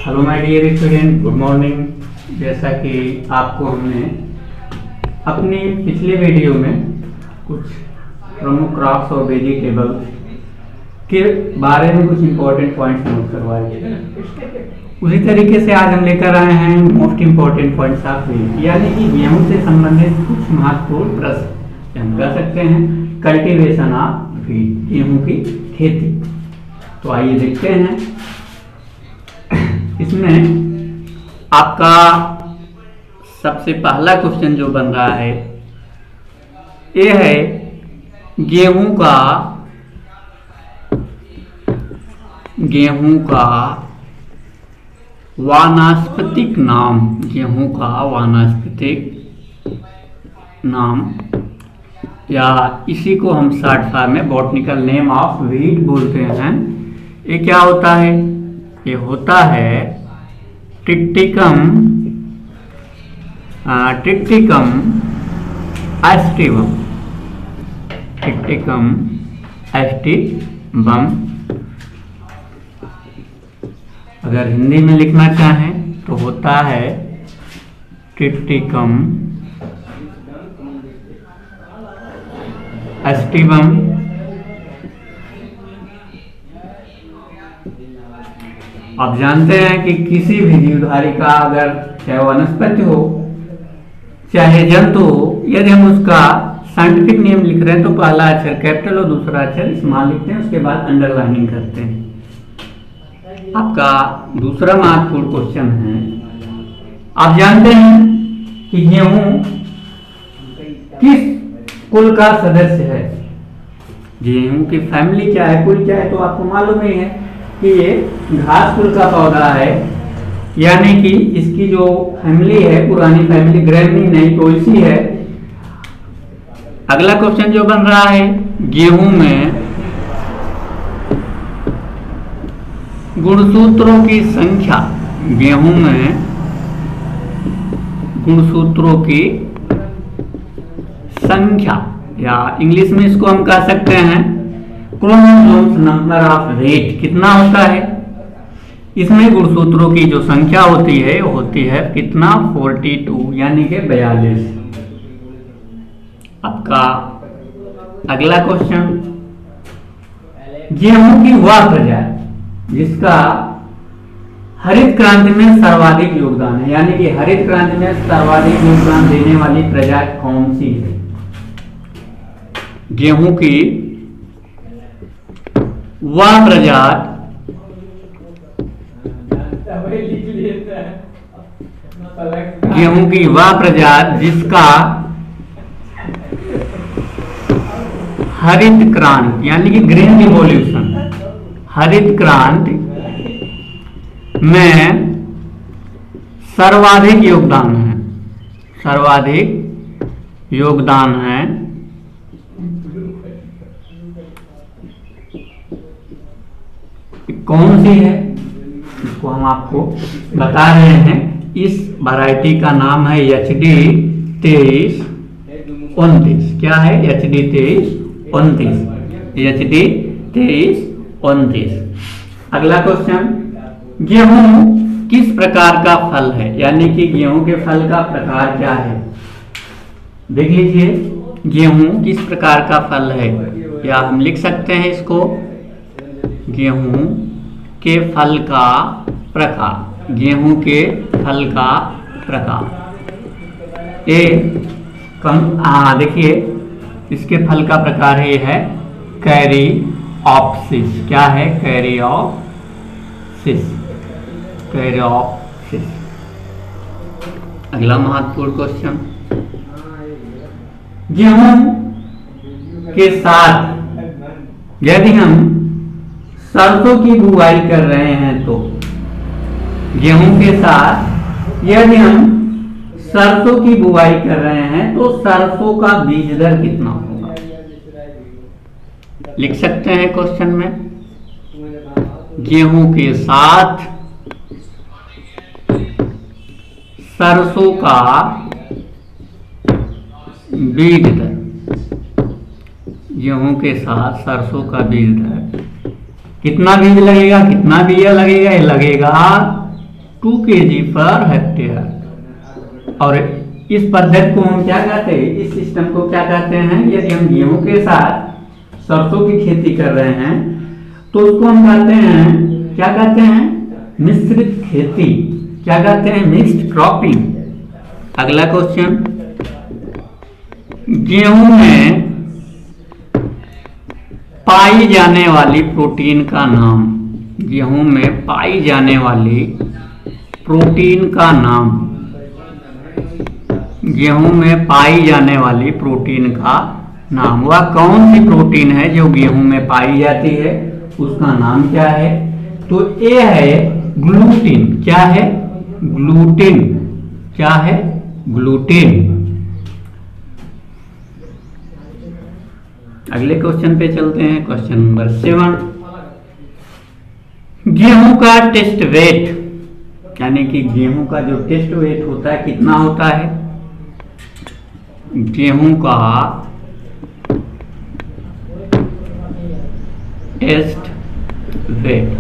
Hello my dear student, good morning. जैसा कि आपको हमने अपनी पिछले वीडियो में कुछ प्रमुख क्रॉप्स और वेजिटेबल्स के बारे में कुछ इंपॉर्टेंट पॉइंट्स नोट करवाए थे, उसी तरीके से आज हम लेकर आए हैं most important points of wheat, यानी कि गेहूं से संबंधित कुछ महत्वपूर्ण प्रश्न हम कर सकते हैं। कल्टीवेशन ऑफ व्हीट, गेहूं की खेती। तो आइए देखते हैं। इसमें आपका सबसे पहला क्वेश्चन जो बन रहा है ये है गेहूं का वानस्पतिक नाम। गेहूं का वानस्पतिक नाम, या इसी को हम शॉर्ट फॉर्म में बॉटनिकल नेम ऑफ व्हीट बोलते हैं। ये क्या होता है? ये होता है ट्रिटिकम एस्टिवम। Triticum aestivum. अगर हिंदी में लिखना चाहें तो होता है ट्रिटिकम एस्टिवम। आप जानते हैं कि किसी भी जीवधारी का, अगर चाहे वनस्पति हो चाहे जंतु हो, यदि हम उसका साइंटिफिक नेम लिख रहे हैं तो पहला अक्षर कैपिटल और दूसरा अक्षर स्मॉल लिखते हैं, उसके बाद अंडरलाइनिंग करते हैं। आपका दूसरा महत्वपूर्ण क्वेश्चन है, आप जानते हैं कि गेहूं किस कुल का सदस्य है? गेहूं की फैमिली क्या है, कुल क्या है? तो आपको मालूम ही है कि ये घास कुल का पौधा है, यानी कि इसकी जो फैमिली है, पुरानी फैमिली ग्रैमिनीई पोएसी है। अगला क्वेश्चन जो बन रहा है, गेहूं में गुणसूत्रों की संख्या। गेहूं में गुणसूत्रों की संख्या, या इंग्लिश में इसको हम कह सकते हैं क्रोमोसोम्स नंबर ऑफ व्हीट, कितना होता है? इसमें गुणसूत्रों की जो संख्या होती है वो होती है कितना? 42, यानी कि 42। आपका अगला क्वेश्चन, गेहूं की वह प्रजाति जिसका हरित क्रांति में सर्वाधिक योगदान है, यानी कि हरित क्रांति में सर्वाधिक योगदान देने वाली प्रजाति कौन सी है? गेहूं की वह प्रजाति जिसका हरित क्रांति, यानी कि ग्रीन रिवॉल्यूशन, हरित क्रांति में सर्वाधिक योगदान है। सर्वाधिक योगदान है कौन सी है? इसको हम आपको बता रहे हैं। इस वैरायटी का नाम है HD 2329। क्या है? HD 2329। HD 2329। अगला क्वेश्चन, गेहूं किस प्रकार का फल है? यानी कि गेहूं के फल का प्रकार क्या है? देख लीजिए, गेहूं किस प्रकार का फल है, या हम लिख सकते हैं इसको गेहूं के फल का प्रकार। गेहूं के फल का प्रकार ए देखिए, इसके फल का प्रकार है कैरीऑप्सिस। क्या है? कैरीऑप्सिस। कैरीऑप्सिस। अगला महत्वपूर्ण क्वेश्चन, गेहूं के साथ यदि हम सरसों की बुआई कर रहे हैं तो, गेहूं के साथ यदि हम सरसों की बुआई कर रहे हैं तो सरसों का बीज दर कितना होगा? लिख सकते हैं क्वेश्चन में, गेहूं के साथ सरसों का बीज दर। गेहूं के साथ सरसों का बीज दर कितना बीज लगेगा, कितना बिया लगेगा? ये लगेगा kg/हेक्टेयर। और इस पद्धति को हम क्या कहते हैं, इस सिस्टम को क्या कहते हैं, यदि हम गेहूं के साथ सरसों की खेती कर रहे हैं तो उसको हम कहते हैं, क्या कहते हैं, मिश्रित खेती। क्या कहते हैं, मिक्स्ड क्रॉपिंग। अगला क्वेश्चन, गेहूं में पाई जाने वाली प्रोटीन का नाम। गेहूं में पाई जाने वाली प्रोटीन का नाम। गेहूं में पाई जाने वाली प्रोटीन का नाम। वह कौन सी प्रोटीन है जो गेहूं में पाई जाती है, उसका नाम क्या है? तो ये है ग्लूटिन। क्या है? ग्लूटिन। क्या है? ग्लूटिन। अगले क्वेश्चन पे चलते हैं, क्वेश्चन नंबर 7। गेहूं का टेस्ट वेट, यानी कि गेहूं का जो टेस्ट वेट होता है कितना होता है? गेहूं का टेस्ट वेट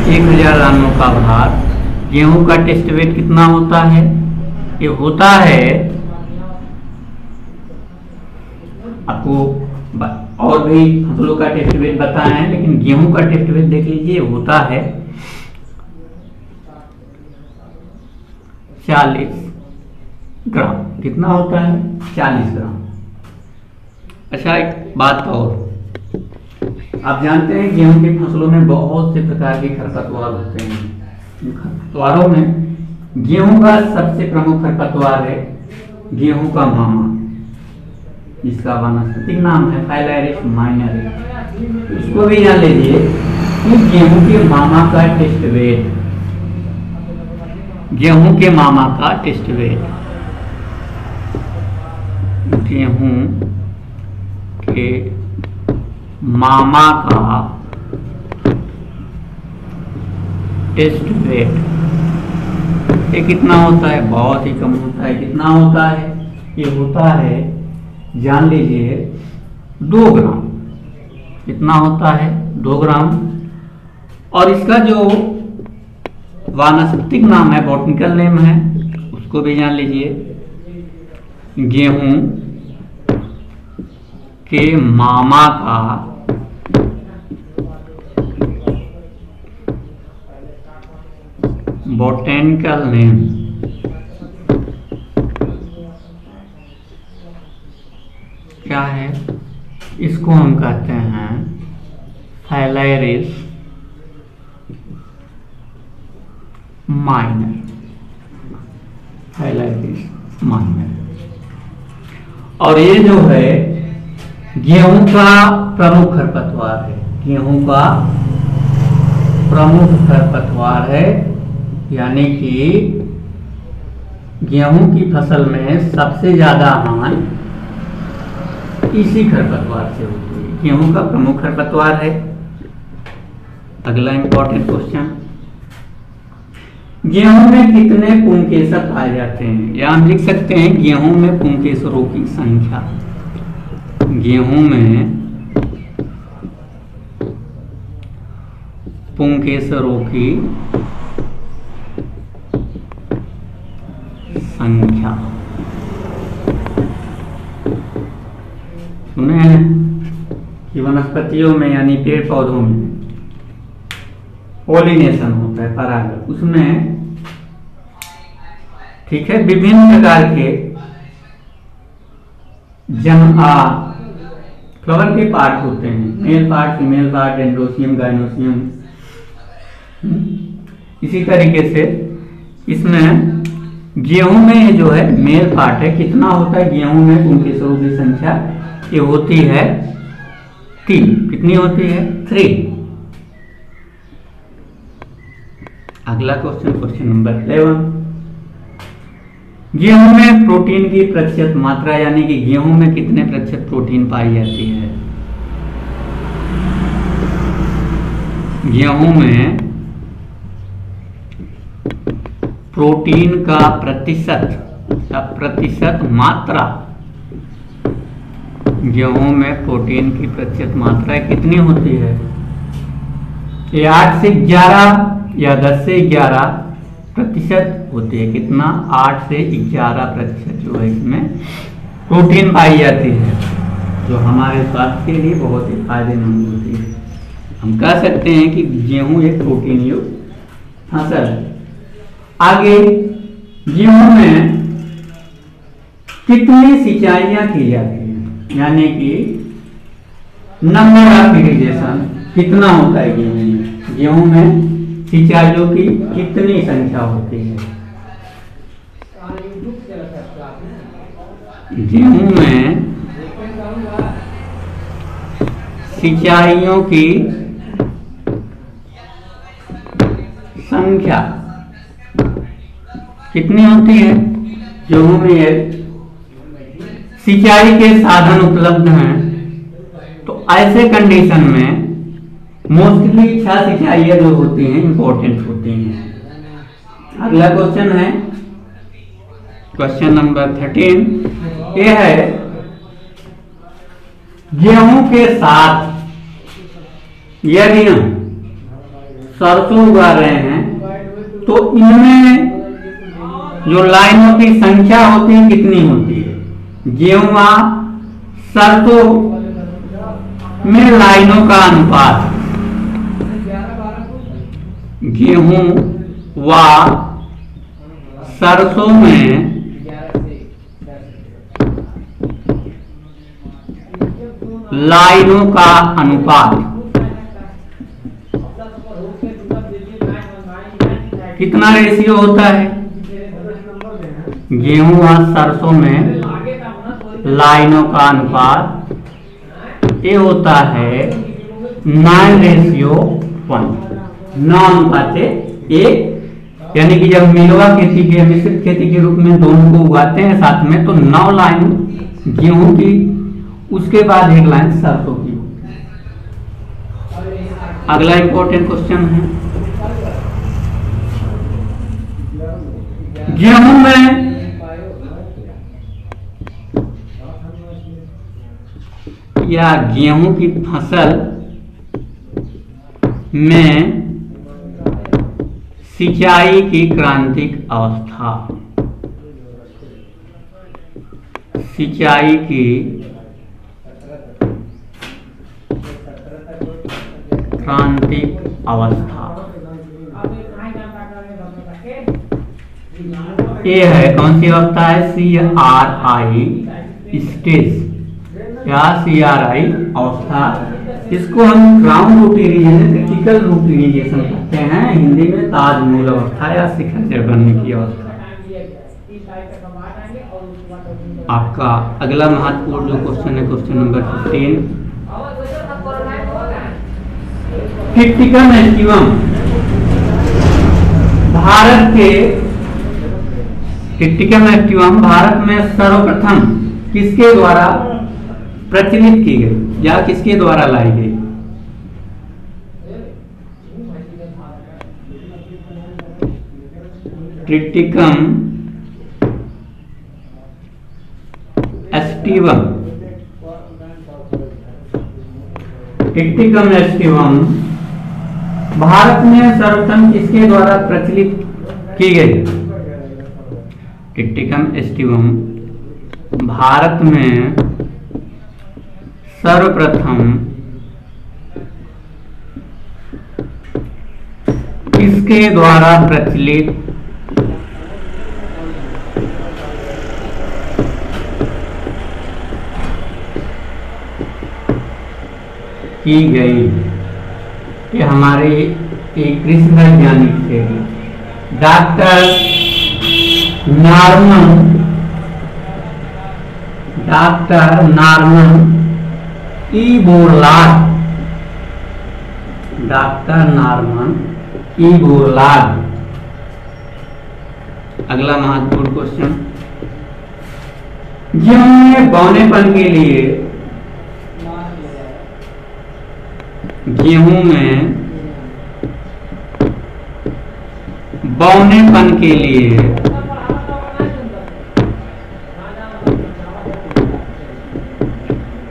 1000 दानों का भार। गेहूं का टेस्ट वेट कितना होता है? ये होता है, आपको और भी फसलों का टेस्ट वेट बताए हैं, लेकिन गेहूं का टेस्ट वेट देख लीजिए, होता है 40 ग्राम। कितना होता है? 40 ग्राम। अच्छा, एक बात और, आप जानते हैं गेहूं की फसलों में बहुत से प्रकार के खरपतवार होते हैं। इन खरपतवारों में गेहूं का सबसे प्रमुख खरपतवार है गेहूं का मामा, जिसका वानस्पतिक नाम है फाइलैरिस माइनर। इसको भी जान लीजिए कि गेहूं के मामा का टेस्ट वेट, गेहूं के मामा का टेस्ट वेट, गेहूं के मामा का टेस्ट वेट ये कितना होता है? बहुत ही कम होता है। कितना होता है? ये होता है, जान लीजिए, 2 ग्राम। कितना होता है? 2 ग्राम। और इसका जो वानस्पतिक नाम है, बॉटनिकल नेम है, उसको भी जान लीजिए, गेहूं के मामा का बॉटनिकल नेम क्या है? इसको हम कहते हैं फाइलैरिस माइनर। फाइलैरिस माइनर। और ये जो है गेहूं का प्रमुख खरपतवार है। गेहूं का प्रमुख खरपतवार है, यानी कि गेहूं की फसल में सबसे ज्यादा हानि इसी खरपतवार से होती है। गेहूं का प्रमुख खरपतवार है। अगला इंपॉर्टेंट क्वेश्चन, गेहूं में कितने पुंकेसर पाए जाते हैं? या हम लिख सकते हैं गेहूं में पुंकेसरों की संख्या। गेहूं में पुंकेसरों की संख्या। सुने हैं कि वनस्पतियों में यानी पेड़ पौधों में पॉलिनेशन होता है, परागण, उसमें ठीक है विभिन्न प्रकार के फ्लावर के पार्ट होते हैं, male part, female part, androecium, gynoecium. इसी तरीके से इसमें गेहूं में जो है मेल पार्ट है, कितना होता है गेहूं में पुंकेसरों की संख्या? ये होती है 3। कितनी होती है? 3। अगला क्वेश्चन, क्वेश्चन नंबर 11, गेहूं में प्रोटीन की प्रतिशत मात्रा, यानी कि गेहूं में कितने प्रतिशत प्रोटीन पाई जाती है? गेहूं में प्रोटीन का प्रतिशत मात्रा, गेहूं में प्रोटीन की प्रतिशत मात्रा कितनी होती है? ये 8 से 11 या 10 से 11% होती है। कितना? 8 से 11% जो है इसमें प्रोटीन पाई जाती है, जो हमारे स्वास्थ्य के लिए बहुत ही फायदेमंद होती है। हम कह सकते हैं कि गेहूं एक प्रोटीन युक्त फसल है। आगे, गेहूं में कितनी सिंचाइयां की जाती हैं, यानी कि नंबर ऑफ इरिगेशन कितना होता है गेहूं में? गेहूं में सिंचाइयों की कितनी संख्या होती है? गेहूं में सिंचाइयों की संख्या कितनी होती है? गेहूं में सिंचाई के साधन उपलब्ध हैं, तो ऐसे कंडीशन में मोस्टली 6 सिंचाइयां जो होती हैं इंपॉर्टेंट होती हैं। अगला क्वेश्चन है क्वेश्चन नंबर 13। ये है, गेहूं के साथ यदि हम सरसों उगा रहे हैं तो इनमें जो लाइनों की संख्या होती है कितनी होती है? गेहूं सरसों में लाइनों का अनुपात, गेहूं व सरसों में लाइनों का अनुपात कितना रेशियो होता है? गेहूं व सरसों में लाइनों का अनुपात ये होता है 9:1, 9:1। यानी कि जब मिलवा खेती के मिश्रित खेती के रूप में दोनों को उगाते हैं साथ में, तो 9 लाइन गेहूं की, उसके बाद 1 लाइन सरसों की। अगला इंपॉर्टेंट क्वेश्चन है, गेहूं में या गेहूं की फसल में सिंचाई की क्रांतिक अवस्था, सिंचाई की क्रांतिक अवस्था ये है, कौन सी अवस्था है? CRI स्टेज या CRI अवस्था। इसको हम ground root irrigation, critical root irrigation कहते हैं, हिंदी में ताजमूल अवस्था या शिखर जड़ बनने की अवस्था। आपका अगला महत्वपूर्ण जो क्वेश्चन है, question number 15। Triticum aestivum Bharat के, ट्रिटिकम एस्टिवम भारत में सर्वप्रथम किसके द्वारा प्रचलित की गई या किसके द्वारा लाई गई? Triticum aestivum, Triticum aestivum Bharat में सर्वप्रथम किसके द्वारा प्रचलित की गई? ट्रिटिकम एस्टिवम भारत में सर्वप्रथम किसके द्वारा प्रचलित की गई? ये हमारे एक कृषि वैज्ञानिक थे, doctor Norman E Borlaug, doctor Norman E Borlaug. अगला महत्वपूर्ण क्वेश्चन, गेहूं में बौनेपन के लिए, गेहूं में बौनेपन के लिए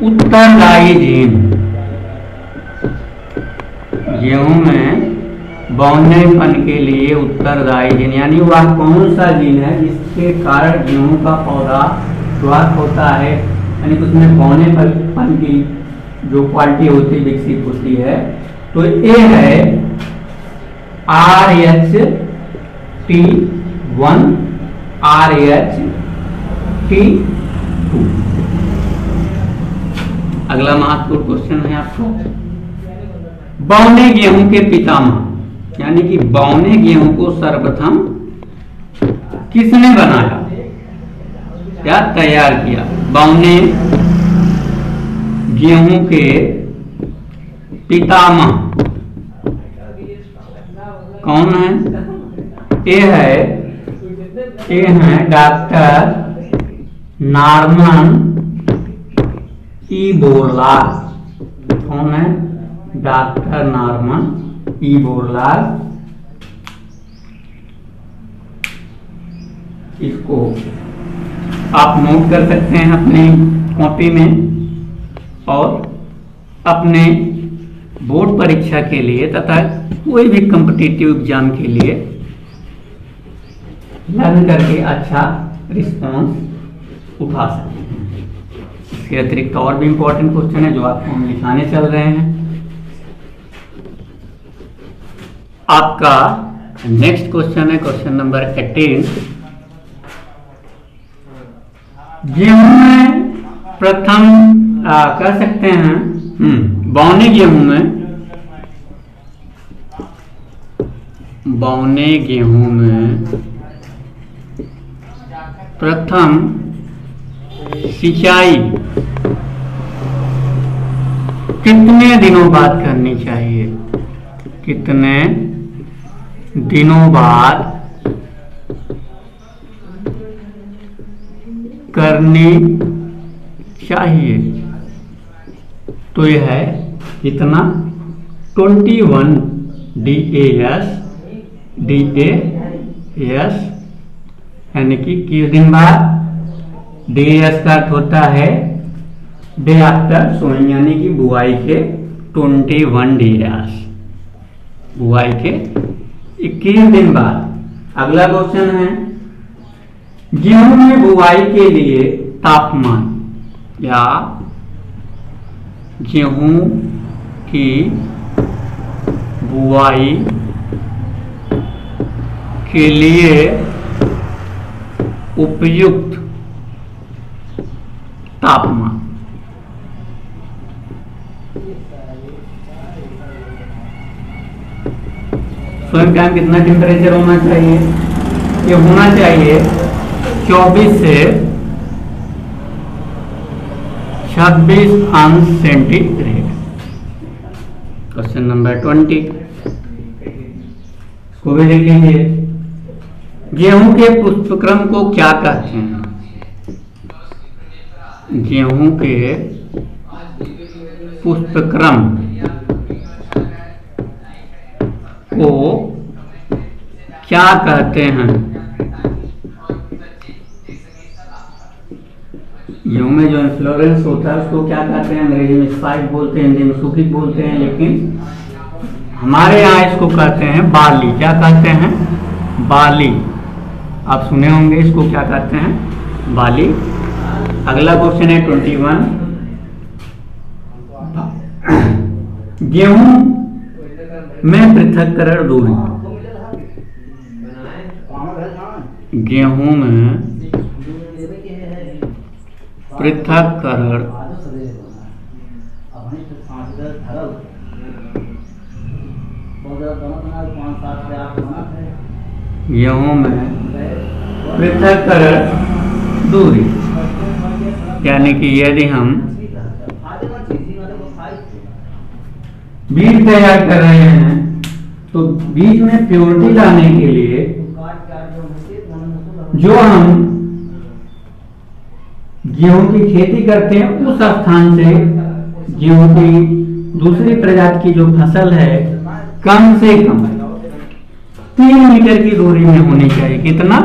उत्तरदायी जीन, गेहूं में बौनेपन के लिए उत्तरदायी जीन, यानी वह कौन सा जीन है जिसके कारण गेहूं का पौधा शुरुआत होता है, यानी उसमें बौनेपन की जो क्वालिटी होती है विकसित होती है। तो ये है RH-T1 RH-T2। अगला महत्वपूर्ण क्वेश्चन है आपको, बौने गेहूं के पितामह, यानी कि बौने गेहूं को सर्वप्रथम किसने बनाया या तैयार किया? बौने गेहूं के पितामह कौन है? ये है डॉक्टर नॉर्मन ई बोरलाग। कौन है? Doctor Norman E Borlaug. इसको आप नोट कर सकते हैं अपनी कॉपी में, और अपने बोर्ड परीक्षा के लिए तथा कोई भी कॉम्पिटिटिव एग्जाम के लिए लर्न करके अच्छा रिस्पॉन्स उठा सकते हैं। इसके अतिरिक्त और भी इंपॉर्टेंट क्वेश्चन है जो आपको हम लिखाने चल रहे हैं। आपका नेक्स्ट क्वेश्चन है क्वेश्चन नंबर 18। गेहूं में प्रथम कर सकते हैं बौने गेहूं में प्रथम सिंचाई कितने दिनों बाद करनी चाहिए? कितने दिनों बाद करनी चाहिए? तो यह है कितना? 21 DAS, यानी कि किस दिन बाद? DAS का अर्थ होता है डे आफ्टर सोइंग, यानी कि बुआई के 21 DAS, बुआई के 21 दिन बाद। अगला क्वेश्चन है, गेहूं में बुआई के लिए तापमान या गेहूं की बुआई के लिए उपयुक्त तापमान। स्वयं टाइम कितना टेम्परेचर होना चाहिए? ये होना चाहिए 24 से 26 अंश सेंटीग्रेड। क्वेश्चन नंबर 20 को भी देख लीजिए। गेहूं के पुष्पक्रम को क्या कहते हैं? गेहूं के पुष्पक्रम को क्या कहते हैं? गेहूं में जो इन्फ्लोरेंस होता है उसको क्या कहते हैं? अंग्रेजी में स्पाइक बोलते हैं, हिंदी में सूखिक बोलते हैं, लेकिन हमारे यहाँ इसको कहते हैं बाली। क्या कहते हैं? बाली। आप सुने होंगे इसको क्या कहते हैं? बाली। अगला क्वेश्चन है 21। गेहूं में पृथक्करण दूरी। गेहूं में पृथक्करण गेहूं में पृथक्करण दूरी, यानी कि यदि हम बीज तैयार कर रहे हैं तो बीज में प्योरिटी लाने के लिए जो हम गेहूं की खेती करते हैं उस स्थान से गेहूं की दूसरी प्रजाति की जो फसल है कम से कम 3 मीटर की दूरी में होनी चाहिए। कितना?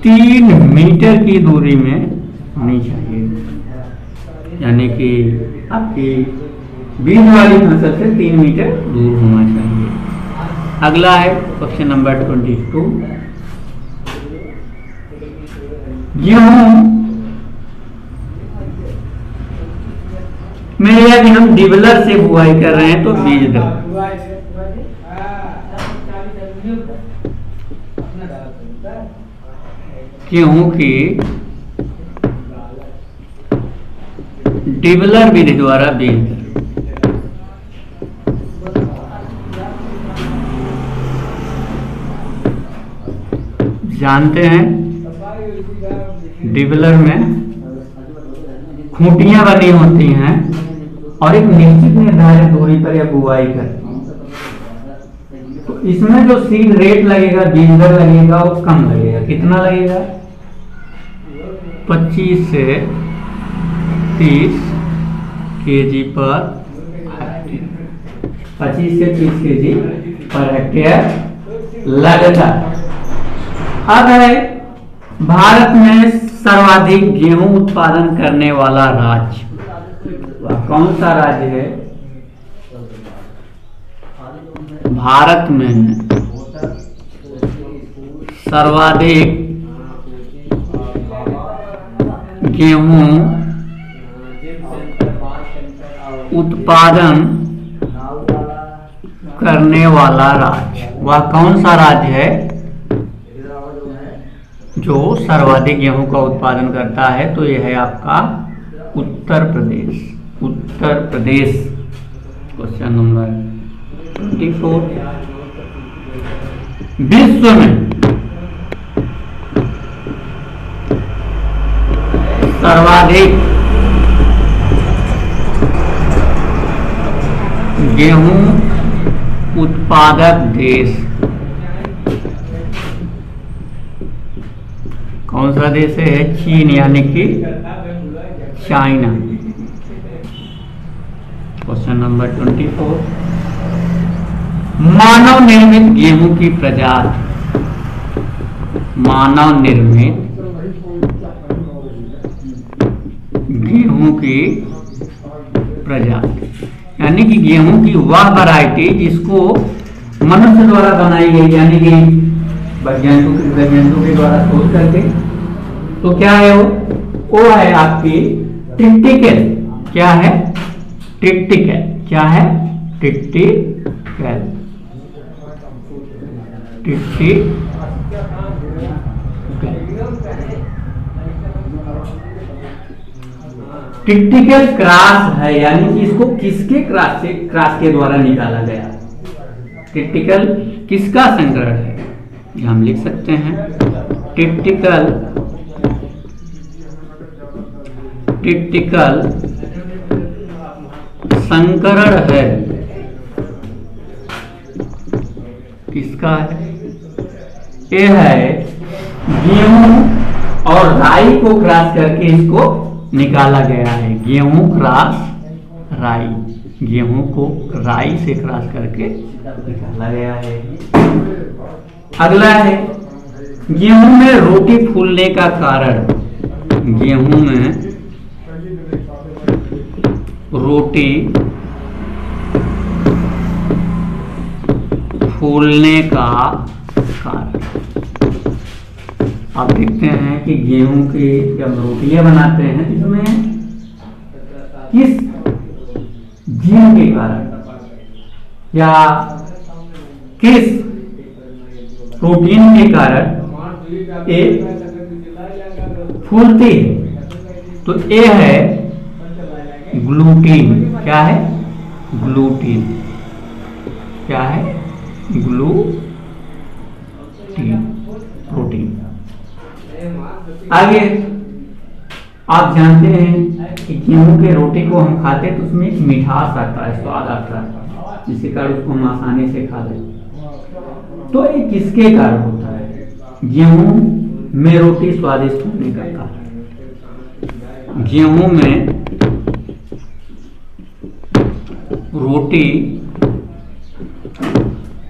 3 मीटर की दूरी में होनी चाहिए, यानी कि आपकी बीज वाली फसल से 3 मीटर दूर होना चाहिए। अगला है क्वेश्चन नंबर 22। गेहूं में यदि हम डिबलर से बुआई कर रहे हैं तो बीज दर गेहूं की डिबलर विधि द्वारा बीज दर जानते हैं, डिबलर में खूंटियां बनी होती हैं और एक निश्चित निर्धारित दूरी पर यह बुआई करती हैं। तो इसमें जो सीड रेट लगेगा, बीज दर लगेगा, वो कम लगेगा। कितना लगेगा? 25 से 30 kg पर हेक्टेयर। 25 से 30 kg पर हेक्टेयर लगता है। अब है भारत में सर्वाधिक गेहूं उत्पादन करने वाला राज्य, वह कौन सा राज्य है? भारत में सर्वाधिक गेहूं उत्पादन करने वाला राज्य, वह कौन सा राज्य है जो सर्वाधिक गेहूं का उत्पादन करता है? तो यह है आपका उत्तर प्रदेश। उत्तर प्रदेश। Question number 24। विश्व में सर्वाधिक गेहूं उत्पादक देश कौन सा देश है? चीन, यानी कि चाइना। Question number 24। मानव निर्मित गेहूं की प्रजाति, मानव निर्मित गेहूं की प्रजाति, यानी कि गेहूं की वह वैरायटी जिसको मनुष्य द्वारा बनाई गई, यानी कि वैज्ञानिकों के द्वारा शोध करके। तो क्या है वो है आपकी टिक्टिकल। क्या है? टिक्टिकल। क्या है? टिक्टिकल। टिक्टिकल क्रॉस है, यानी कि इसको किसके क्रॉस के द्वारा निकाला गया? टिक्टिकल किसका संकरण है? ये हम लिख सकते हैं। टिक्टिकल संकरण है। किसका है? ये है गेहूं और राई को क्रॉस करके इसको निकाला गया है। गेहूं क्रॉस राई, गेहूं को राई से क्रॉस करके निकाला गया है। अगला है गेहूं में रोटी फूलने का कारण। गेहूं में रोटी फूलने का कारण। आप देखते हैं कि गेहूं की जब रोटियां बनाते हैं तो इसमें किस जीन के कारण या किस प्रोटीन के कारण ये फूलती है? तो ये है ग्लूटीन। क्या है? ग्लूटीन। क्या है? Gluten protein. आगे आप जानते हैं कि गेहूं के रोटी को हम खाते तो उसमें एक मिठास आता है, स्वाद आता है, जिसके कारण उसको हम आसानी से खा लेते। तो ये किसके कारण होता है? गेहूं में रोटी स्वादिष्ट होने का कारण। गेहूं में रोटी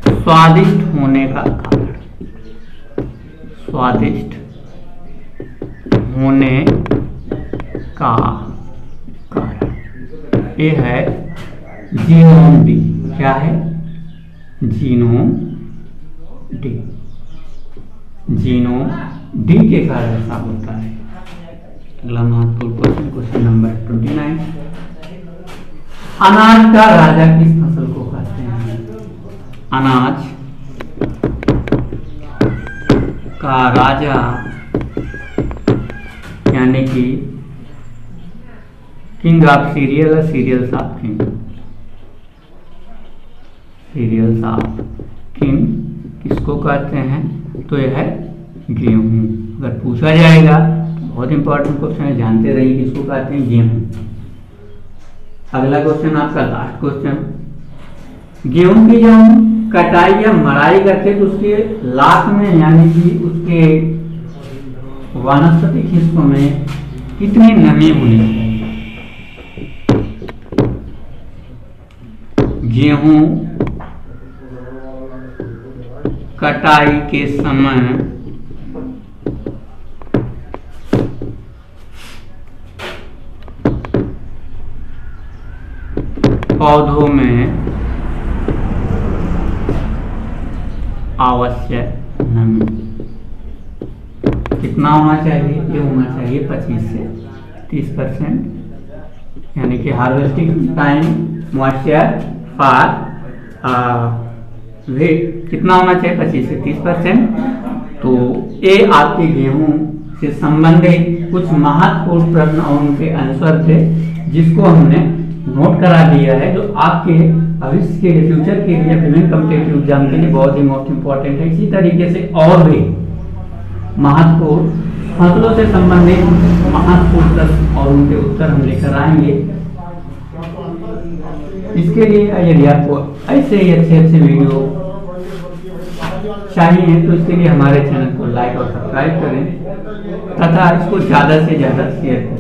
स्वादिष्ट होने का कारण, स्वादिष्ट होने का कारण ये है जीनोम बी। क्या है? Genome D. जीनो डी के कारण ऐसा होता है। अगला महत्वपूर्ण क्वेश्चन, क्वेश्चन नंबर 29। अनाज का राजा किस फसल को कहते हैं? अनाज का राजा यानी कि king of cereal, cereals of king, cereals of king किसको कहते हैं? तो यह है गेहूं। अगर पूछा जाएगा तो बहुत इंपॉर्टेंट क्वेश्चन है, जानते रहिए किसको कहते हैं? गेहूं। अगला क्वेश्चन आपका लास्ट क्वेश्चन, गेहूं की जब हम कटाई या मड़ाई करते तो उसके लाख में यानी कि उसके वानस्पतिक हिस्सों में कितनी नमी होनी चाहिए? गेहूं कटाई के समय पौधों में आवश्यक नमी कितना होना चाहिए? ये होना चाहिए 25 से 30%, यानी कि harvesting time moisture for wait कितना होना चाहिए? 25 से 30%। तो ये आपके गेहूं से संबंधित कुछ महत्वपूर्ण प्रश्न और उनके आंसर थे, जिसको हमने नोट करा दिया है, जो आपके भविष्य के फ्यूचर के लिए विभिन्न कॉम्पिटिटिव एग्जाम के लिए बहुत ही मोस्ट इंपॉर्टेंट है। इसी तरीके से और भी महत्वपूर्ण फसलों से संबंधित महत्वपूर्ण प्रश्न और उनके उत्तर हम लेकर आएंगे। इसके लिए यदि आपको ऐसे ही अच्छे अच्छे वीडियो चाहिए तो इसके लिए हमारे चैनल को लाइक और सब्सक्राइब करें तथा इसको ज़्यादा से ज़्यादा शेयर करें।